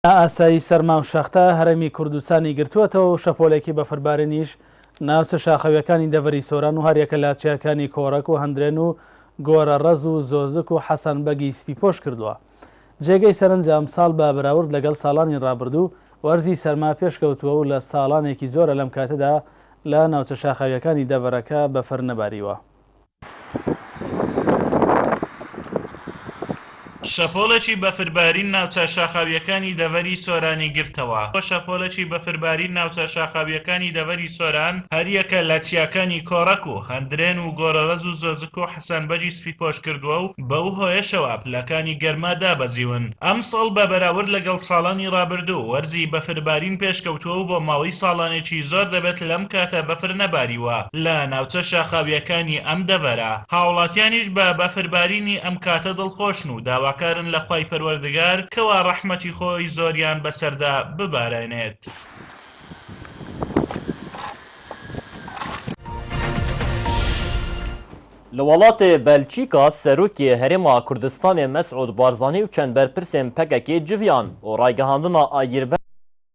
ئاسایی سەرما و شەختە هەرێمی کوردستانی گرتووەتەوە و شەپۆلێکی بەفربارنیش ناوچە شاخەویەکانی دەڤەری سۆران و هەریەکە لاچیەکانی کۆڕەک و هەندرێن و گۆرە ڕەز و زۆزک و حەسەن بەگی سپیپۆش کردووە. جێگەی سەرنجام ساڵ بە بەراورد لەگەڵ ساڵانی ڕابردوو وەرزی سەرما پێشکەوتووە و لە ساڵانێکی زۆرە لەم کاتەدا لە ناوچە شاخەویەکانی دەڤەرەکە بەفر نەباریوە. شەپۆڵێکی بەفربارین ناوچە شاخاویەکانی دەڤەری سۆرانی گرتەوە. شەپۆڵێکی بەفربارین ناوچە شاخاویەکانی دەڤەری سۆران هەریەکە لە چیاکانی کۆڕەک و هەندرێن و گۆرەڕەز و زۆزک و حەسەن بەجی سپیپۆش کردووە و بەو هۆیشەوە پلەکانی گەرما دابەزیون. ئەم ساڵ بە بەراورد لەگەڵ ساڵانی ڕابردوو وەرزی بەفربارین پێشکەوتووە و بۆ ماوەی ساڵانێکی زۆر دەبێت لەم کاتە بەفر نەباریوە لە ناوچە شاخاویەکانی ئەم دەڤەرە. هاوڵاتیانیش بە بەفربارینی ئەم کاتە دڵخۆشن و داواکارن لە خوای پەروەردگار کەوا ڕەحمەتی خۆی زۆریان بەسەردا ببارێنێت. لە وڵاتê Belçîka Serokê Herêma Kurdistanê Mesûd Barzanî û çend berpirsên PKK civiyan û raygehandina agirber